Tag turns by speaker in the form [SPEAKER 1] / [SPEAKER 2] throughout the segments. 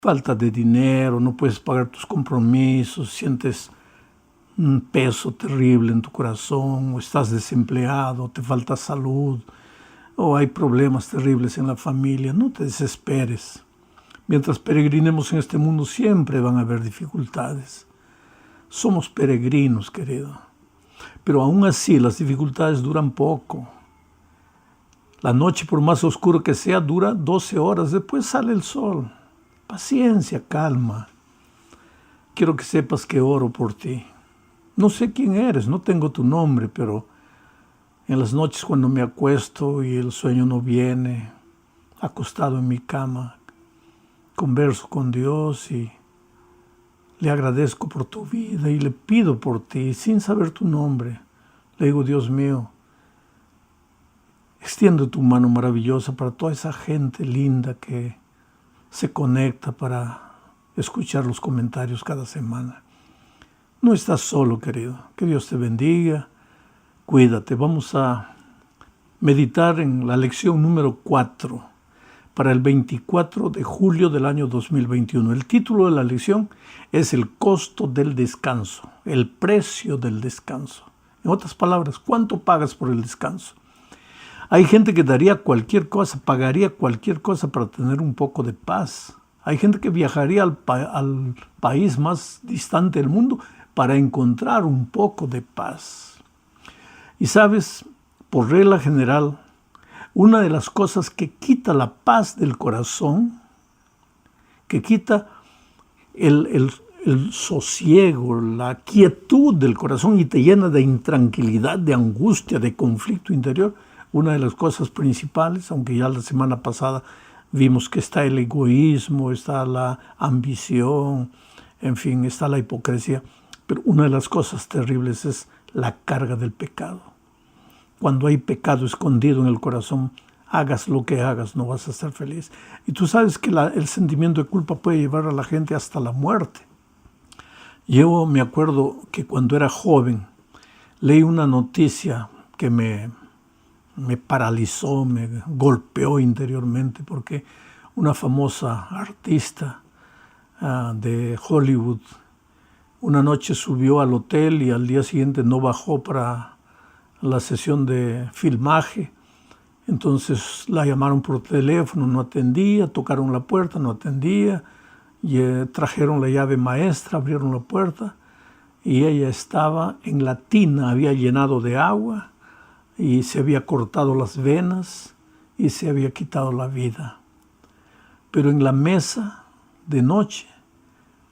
[SPEAKER 1] falta de dinero, no puedes pagar tus compromisos, sientes un peso terrible en tu corazón, o estás desempleado, te falta salud, o hay problemas terribles en la familia, no te desesperes. Mientras peregrinemos en este mundo siempre van a haber dificultades. Somos peregrinos, querido. Pero aún así las dificultades duran poco. La noche, por más oscura que sea, dura 12 horas. Después sale el sol. Paciencia, calma. Quiero que sepas que oro por ti. No sé quién eres, no tengo tu nombre, pero en las noches cuando me acuesto y el sueño no viene, acostado en mi cama, converso con Dios y le agradezco por tu vida y le pido por ti sin saber tu nombre. Le digo, Dios mío, extiende tu mano maravillosa para toda esa gente linda que se conecta para escuchar los comentarios cada semana. No estás solo, querido. Que Dios te bendiga. Cuídate. Vamos a meditar en la lección número 4 para el 24 de julio del año 2021. El título de la lección es El costo del descanso, el precio del descanso. En otras palabras, ¿cuánto pagas por el descanso? Hay gente que daría cualquier cosa, pagaría cualquier cosa para tener un poco de paz. Hay gente que viajaría al país más distante del mundo para encontrar un poco de paz. Y sabes, por regla general, una de las cosas que quita la paz del corazón, que quita el sosiego, la quietud del corazón y te llena de intranquilidad, de angustia, de conflicto interior, una de las cosas principales, aunque ya la semana pasada vimos que está el egoísmo, está la ambición, en fin, está la hipocresía, pero una de las cosas terribles es la carga del pecado. Cuando hay pecado escondido en el corazón, hagas lo que hagas, no vas a ser feliz. Y tú sabes que el sentimiento de culpa puede llevar a la gente hasta la muerte. Yo me acuerdo que cuando era joven, leí una noticia que me paralizó, me golpeó interiormente, porque una famosa artista de Hollywood una noche subió al hotel y al día siguiente no bajó para la sesión de filmaje. Entonces la llamaron por teléfono, no atendía, tocaron la puerta, no atendía, y trajeron la llave maestra, abrieron la puerta y ella estaba en la tina, había llenado de agua y se había cortado las venas y se había quitado la vida. Pero en la mesa de noche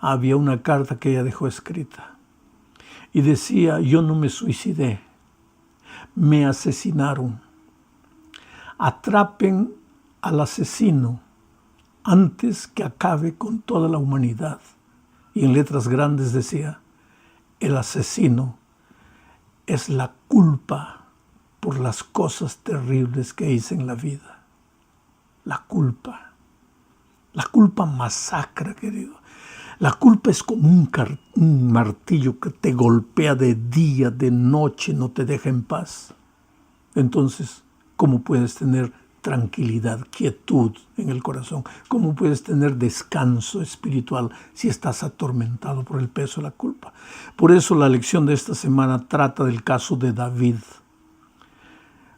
[SPEAKER 1] había una carta que ella dejó escrita y decía: yo no me suicidé, me asesinaron. Atrapen al asesino antes que acabe con toda la humanidad. Y en letras grandes decía: el asesino es la culpa por las cosas terribles que hice en la vida. La culpa. La culpa masacra, querido. La culpa es como un martillo que te golpea de día, de noche, no te deja en paz. Entonces, ¿cómo puedes tener tranquilidad, quietud en el corazón? ¿Cómo puedes tener descanso espiritual si estás atormentado por el peso de la culpa? Por eso la lección de esta semana trata del caso de David.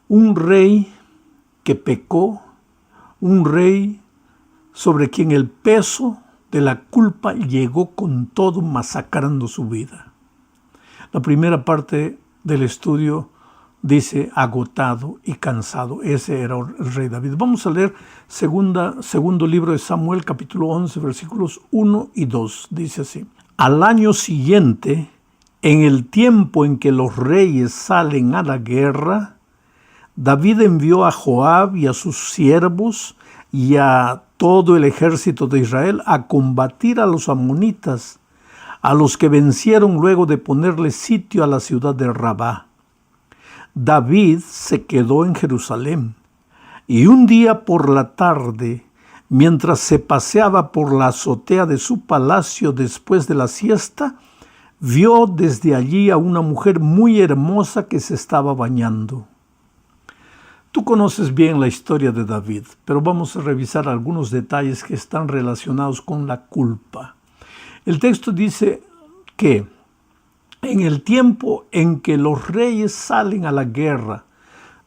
[SPEAKER 1] Un rey que pecó, un rey sobre quien el peso de la culpa llegó con todo, masacrando su vida. La primera parte del estudio dice agotado y cansado. Ese era el rey David. Vamos a leer segundo libro de Samuel, capítulo 11, versículos 1 y 2. Dice así: al año siguiente, en el tiempo en que los reyes salen a la guerra, David envió a Joab y a sus siervos y a todo el ejército de Israel a combatir a los amonitas, a los que vencieron luego de ponerle sitio a la ciudad de Rabá. David se quedó en Jerusalén, y un día por la tarde, mientras se paseaba por la azotea de su palacio después de la siesta, vio desde allí a una mujer muy hermosa que se estaba bañando. Tú conoces bien la historia de David, pero vamos a revisar algunos detalles que están relacionados con la culpa. El texto dice que en el tiempo en que los reyes salen a la guerra,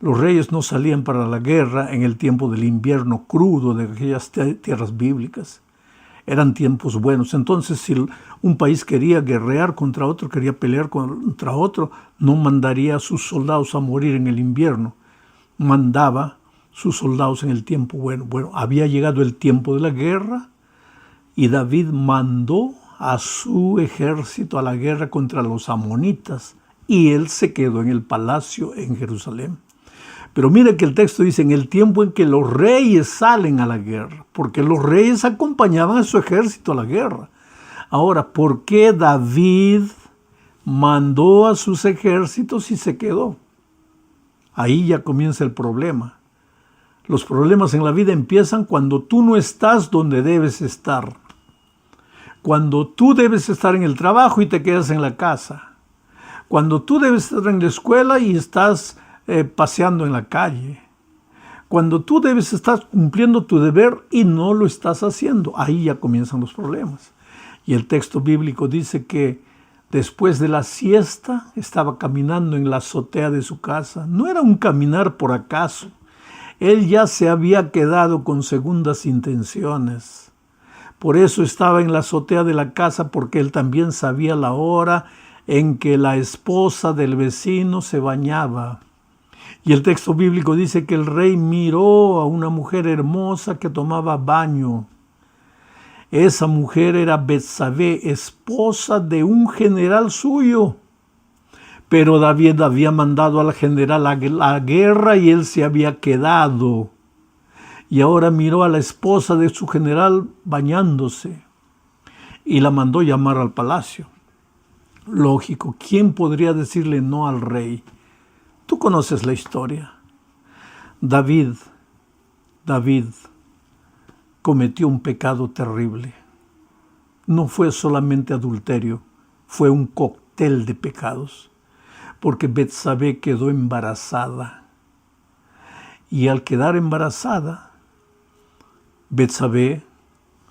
[SPEAKER 1] los reyes no salían para la guerra en el tiempo del invierno crudo de aquellas tierras bíblicas. Eran tiempos buenos. Entonces, si un país quería guerrear contra otro, quería pelear contra otro, no mandaría a sus soldados a morir en el invierno. Mandaba sus soldados en el tiempo bueno. Bueno, había llegado el tiempo de la guerra y David mandó a su ejército a la guerra contra los amonitas y él se quedó en el palacio en Jerusalén. Pero mira que el texto dice en el tiempo en que los reyes salen a la guerra, porque los reyes acompañaban a su ejército a la guerra. Ahora, ¿por qué David mandó a sus ejércitos y se quedó? Ahí ya comienza el problema. Los problemas en la vida empiezan cuando tú no estás donde debes estar. Cuando tú debes estar en el trabajo y te quedas en la casa. Cuando tú debes estar en la escuela y estás paseando en la calle. Cuando tú debes estar cumpliendo tu deber y no lo estás haciendo. Ahí ya comienzan los problemas. Y el texto bíblico dice que después de la siesta estaba caminando en la azotea de su casa. No era un caminar por acaso. Él ya se había quedado con segundas intenciones. Por eso estaba en la azotea de la casa, porque él también sabía la hora en que la esposa del vecino se bañaba. Y el texto bíblico dice que el rey miró a una mujer hermosa que tomaba baño. Esa mujer era Betsabé, esposa de un general suyo. Pero David había mandado al general a la guerra y él se había quedado. Y ahora miró a la esposa de su general bañándose y la mandó llamar al palacio. Lógico, ¿quién podría decirle no al rey? Tú conoces la historia. David cometió un pecado terrible. No fue solamente adulterio, fue un cóctel de pecados. Porque Betsabé quedó embarazada. Y al quedar embarazada, Betsabé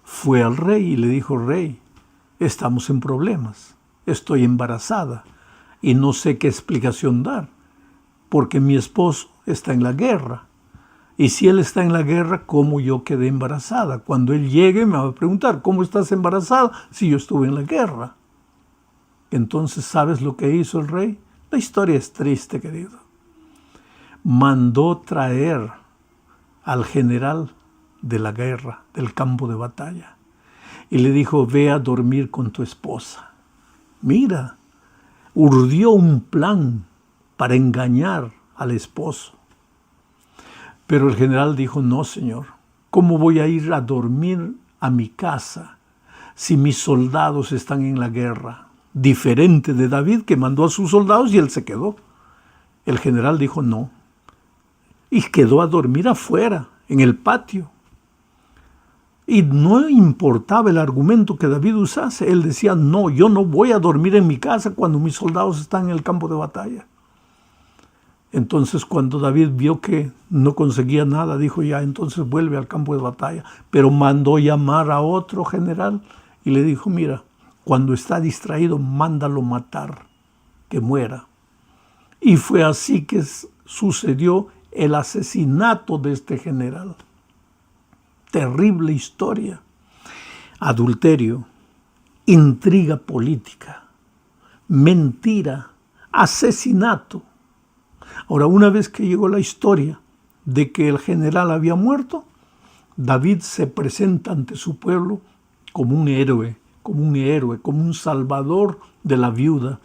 [SPEAKER 1] fue al rey y le dijo: rey, estamos en problemas, estoy embarazada y no sé qué explicación dar, porque mi esposo está en la guerra. Y si él está en la guerra, ¿cómo yo quedé embarazada? Cuando él llegue me va a preguntar: ¿cómo estás embarazada si yo estuve en la guerra? Entonces, ¿sabes lo que hizo el rey? La historia es triste, querido. Mandó traer al general de la guerra, del campo de batalla, y le dijo: ve a dormir con tu esposa. Mira, urdió un plan para engañar al esposo. Pero el general dijo: no, señor, ¿cómo voy a ir a dormir a mi casa si mis soldados están en la guerra? Diferente de David, que mandó a sus soldados y él se quedó. El general dijo no. Y quedó a dormir afuera, en el patio. Y no importaba el argumento que David usase. Él decía: no, yo no voy a dormir en mi casa cuando mis soldados están en el campo de batalla. Entonces, cuando David vio que no conseguía nada, dijo: ya, entonces vuelve al campo de batalla. Pero mandó llamar a otro general y le dijo: mira, cuando está distraído, mándalo matar, que muera. Y fue así que sucedió el asesinato de este general. Terrible historia. Adulterio, intriga política, mentira, asesinato. Ahora, una vez que llegó la historia de que el general había muerto, David se presenta ante su pueblo como un héroe, como un salvador de la viuda,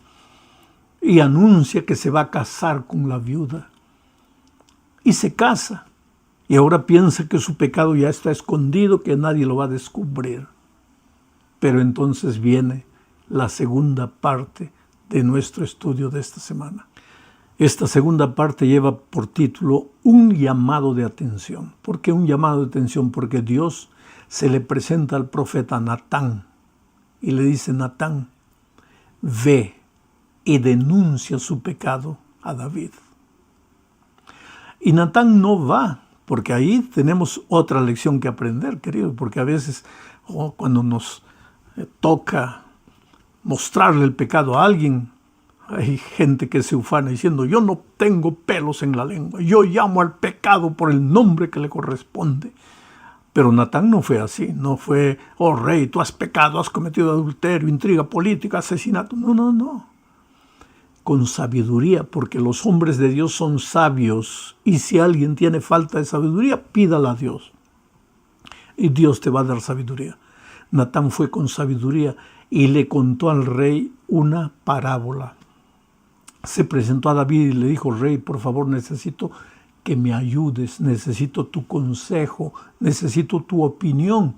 [SPEAKER 1] y anuncia que se va a casar con la viuda. Y se casa. Y ahora piensa que su pecado ya está escondido, que nadie lo va a descubrir. Pero entonces viene la segunda parte de nuestro estudio de esta semana. Esta segunda parte lleva por título un llamado de atención. ¿Por qué un llamado de atención? Porque Dios se le presenta al profeta Natán y le dice: Natán, ve y denuncia su pecado a David. Y Natán no va, porque ahí tenemos otra lección que aprender, querido, porque a veces cuando nos toca mostrarle el pecado a alguien, hay gente que se ufana diciendo, yo no tengo pelos en la lengua, yo llamo al pecado por el nombre que le corresponde. Pero Natán no fue así, no fue, oh rey, tú has pecado, has cometido adulterio, intriga política, asesinato. No, no, no. Con sabiduría, porque los hombres de Dios son sabios, y si alguien tiene falta de sabiduría, pídala a Dios. Y Dios te va a dar sabiduría. Natán fue con sabiduría y le contó al rey una parábola. Se presentó a David y le dijo, rey, por favor, necesito que me ayudes, necesito tu consejo, necesito tu opinión.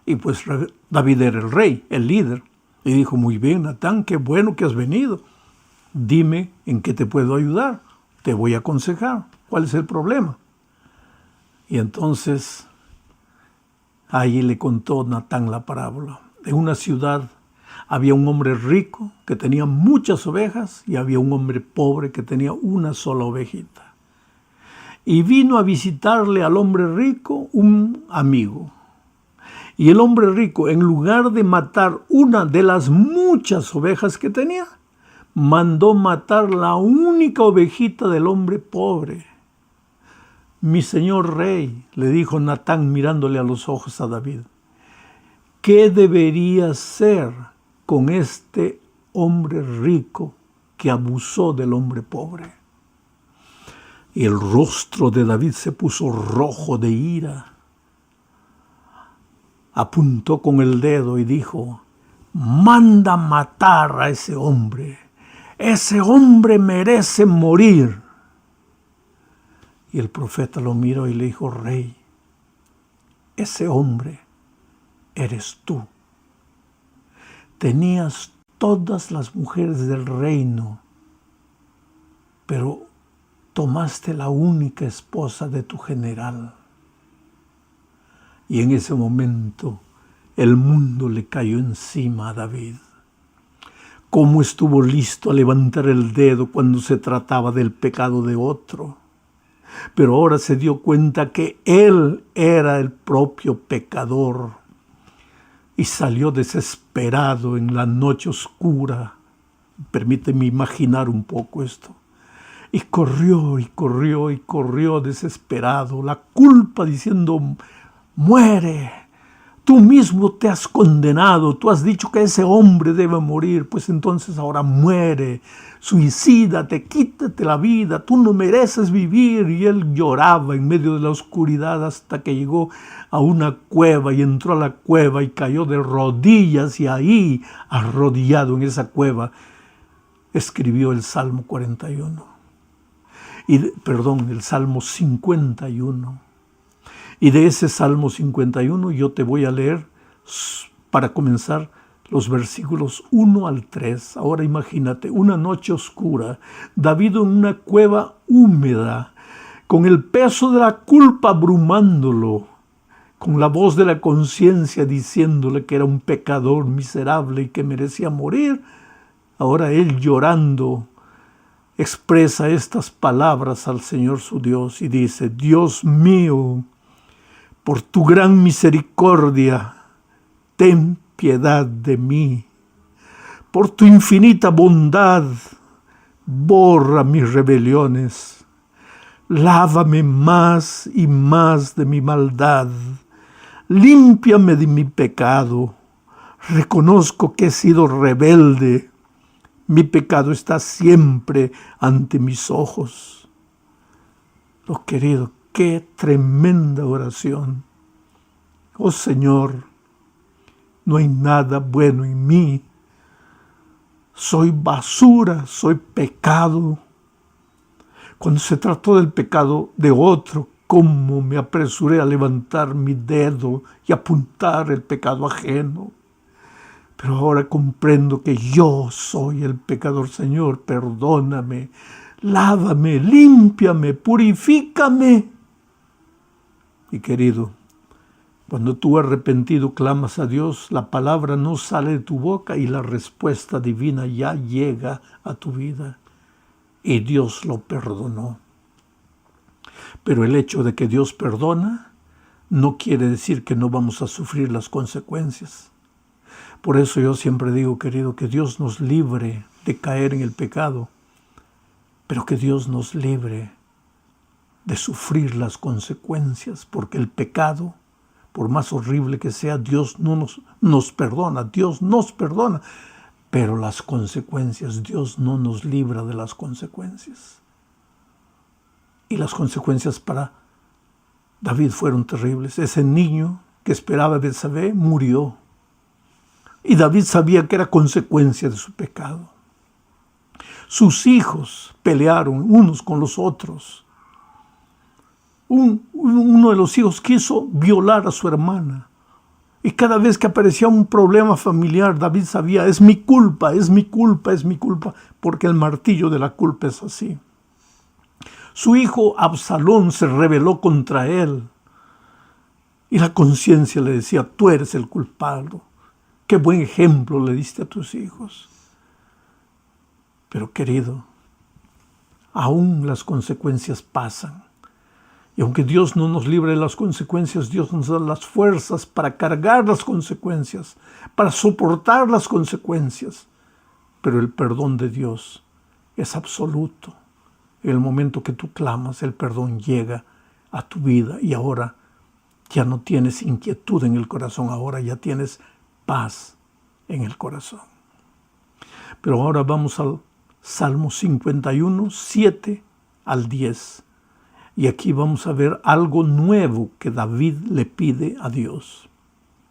[SPEAKER 1] Y pues David era el rey, el líder. Y dijo, muy bien, Natán, qué bueno que has venido. Dime en qué te puedo ayudar, te voy a aconsejar. ¿Cuál es el problema? Y entonces ahí le contó Natán la parábola. En una ciudad había un hombre rico que tenía muchas ovejas y había un hombre pobre que tenía una sola ovejita. Y vino a visitarle al hombre rico un amigo. Y el hombre rico, en lugar de matar una de las muchas ovejas que tenía, mandó matar la única ovejita del hombre pobre. Mi señor rey, le dijo Natán mirándole a los ojos a David, ¿qué debería hacer con este hombre rico que abusó del hombre pobre? Y el rostro de David se puso rojo de ira. Apuntó con el dedo y dijo, manda matar a ese hombre. Ese hombre merece morir. Y el profeta lo miró y le dijo, rey, ese hombre eres tú. Tenías todas las mujeres del reino, pero tomaste la única esposa de tu general. Y en ese momento el mundo le cayó encima a David. ¿Cómo estuvo listo a levantar el dedo cuando se trataba del pecado de otro? Pero ahora se dio cuenta que él era el propio pecador y salió desesperado en la noche oscura. Permíteme imaginar un poco esto. Y corrió y corrió y corrió desesperado, la culpa diciendo, muere, tú mismo te has condenado, tú has dicho que ese hombre debe morir, pues entonces ahora muere, suicídate, quítate la vida, tú no mereces vivir. Y él lloraba en medio de la oscuridad hasta que llegó a una cueva y entró a la cueva y cayó de rodillas y ahí, arrodillado en esa cueva, escribió el Salmo 41. El Salmo 51. Y de ese Salmo 51 yo te voy a leer, para comenzar, los versículos 1 al 3. Ahora imagínate, una noche oscura, David en una cueva húmeda, con el peso de la culpa abrumándolo, con la voz de la conciencia diciéndole que era un pecador miserable y que merecía morir. Ahora él llorando expresa estas palabras al Señor su Dios y dice, Dios mío, por tu gran misericordia, ten piedad de mí. Por tu infinita bondad, borra mis rebeliones. Lávame más y más de mi maldad. Límpiame de mi pecado. Reconozco que he sido rebelde. Mi pecado está siempre ante mis ojos. Oh, querido, qué tremenda oración. Oh Señor, no hay nada bueno en mí. Soy basura, soy pecado. Cuando se trató del pecado de otro, cómo me apresuré a levantar mi dedo y apuntar el pecado ajeno. Pero ahora comprendo que yo soy el pecador. Señor, perdóname, lávame, límpiame, purifícame. Y querido, cuando tú arrepentido clamas a Dios, la palabra no sale de tu boca y la respuesta divina ya llega a tu vida. Y Dios lo perdonó. Pero el hecho de que Dios perdona no quiere decir que no vamos a sufrir las consecuencias. Por eso yo siempre digo, querido, que Dios nos libre de caer en el pecado, pero que Dios nos libre de sufrir las consecuencias, porque el pecado, por más horrible que sea, Dios no nos perdona, Dios nos perdona, pero las consecuencias, Dios no nos libra de las consecuencias. Y las consecuencias para David fueron terribles. Ese niño que esperaba a Betsabé murió. Y David sabía que era consecuencia de su pecado. Sus hijos pelearon unos con los otros. Uno de los hijos quiso violar a su hermana. Y cada vez que aparecía un problema familiar, David sabía, es mi culpa, es mi culpa, es mi culpa, porque el martillo de la culpa es así. Su hijo Absalón se rebeló contra él. Y la conciencia le decía, tú eres el culpable. Qué buen ejemplo le diste a tus hijos. Pero querido, aún las consecuencias pasan. Y aunque Dios no nos libre de las consecuencias, Dios nos da las fuerzas para cargar las consecuencias, para soportar las consecuencias. Pero el perdón de Dios es absoluto. En el momento que tú clamas, el perdón llega a tu vida y ahora ya no tienes inquietud en el corazón, ahora ya tienes paz en el corazón. Pero ahora vamos al Salmo 51, 7 al 10. Y aquí vamos a ver algo nuevo que David le pide a Dios.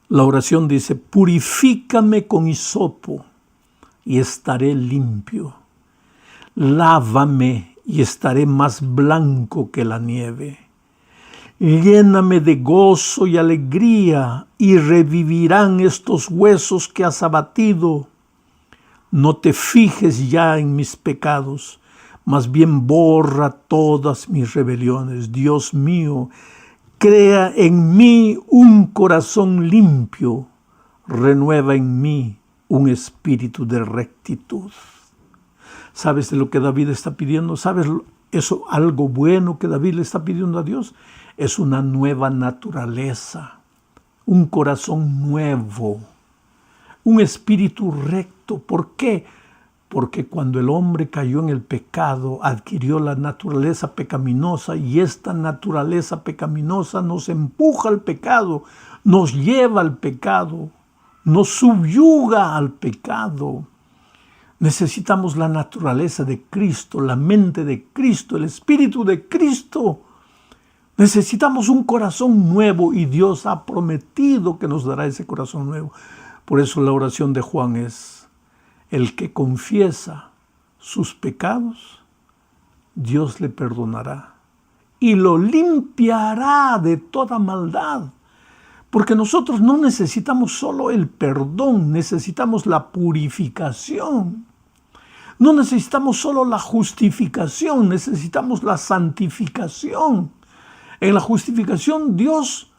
[SPEAKER 1] La oración dice, purifícame con hisopo y estaré limpio. Lávame y estaré más blanco que la nieve. Lléname de gozo y alegría y revivirán estos huesos que has abatido. No te fijes ya en mis pecados, más bien borra todas mis rebeliones. Dios mío, crea en mí un corazón limpio, renueva en mí un espíritu de rectitud. ¿Sabes de lo que David está pidiendo? ¿Sabes eso, algo bueno que David le está pidiendo a Dios? Es una nueva naturaleza, un corazón nuevo, un espíritu recto. ¿Por qué? Porque cuando el hombre cayó en el pecado, adquirió la naturaleza pecaminosa y esta naturaleza pecaminosa nos empuja al pecado, nos lleva al pecado, nos subyuga al pecado. Necesitamos la naturaleza de Cristo, la mente de Cristo, el espíritu de Cristo. Necesitamos un corazón nuevo y Dios ha prometido que nos dará ese corazón nuevo. Por eso la oración de Juan es, el que confiesa sus pecados, Dios le perdonará y lo limpiará de toda maldad. Porque nosotros no necesitamos solo el perdón, necesitamos la purificación. No necesitamos solo la justificación, necesitamos la santificación. En la justificación Dios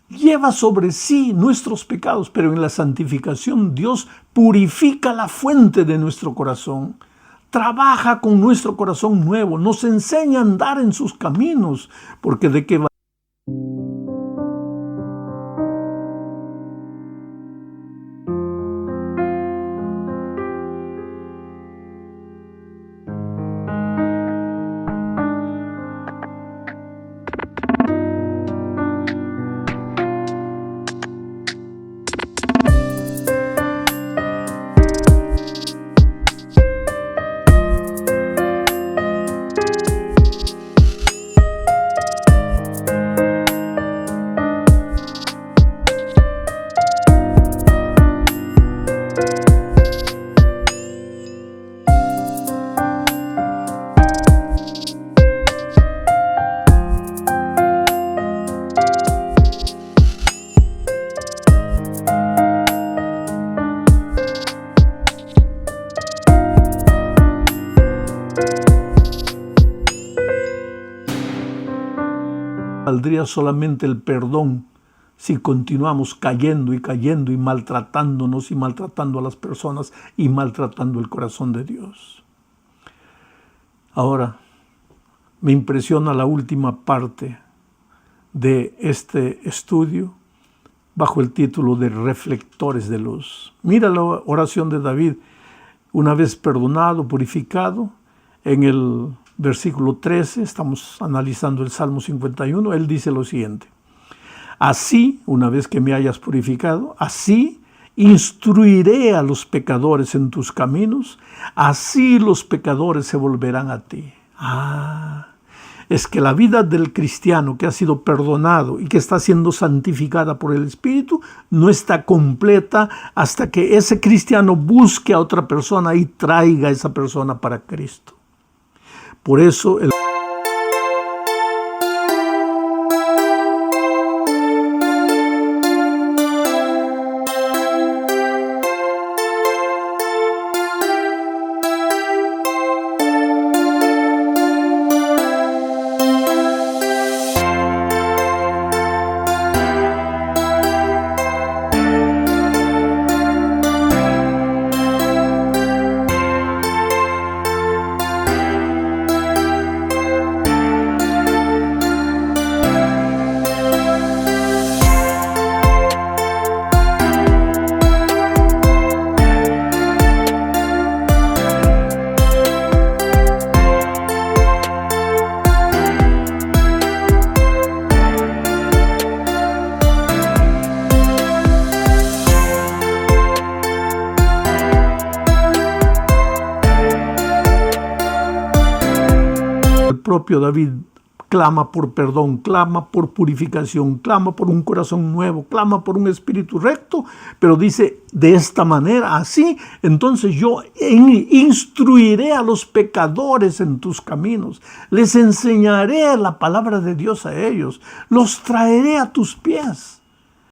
[SPEAKER 1] lleva sobre sí nuestros pecados, pero en la santificación Dios purifica la fuente de nuestro corazón. Trabaja con nuestro corazón nuevo, nos enseña a andar en sus caminos, porque ¿de qué va? Valdría solamente el perdón si continuamos cayendo y maltratándonos y maltratando a las personas y maltratando el corazón de Dios. Ahora, Me impresiona la última parte de este estudio bajo el título de Reflectores de Luz. Mira la oración de David, una vez perdonado, purificado. En el versículo 13, estamos analizando el Salmo 51, él dice lo siguiente: así, una vez que me hayas purificado, así instruiré a los pecadores en tus caminos, así los pecadores se volverán a ti. Es que la vida del cristiano que ha sido perdonado y que está siendo santificada por el Espíritu no está completa hasta que ese cristiano busque a otra persona y traiga a esa persona para Cristo. Por eso el propio David clama por perdón, clama por purificación, clama por un corazón nuevo, clama por un espíritu recto, pero dice de esta manera, así, entonces yo instruiré a los pecadores en tus caminos, les enseñaré la palabra de Dios a ellos, los traeré a tus pies.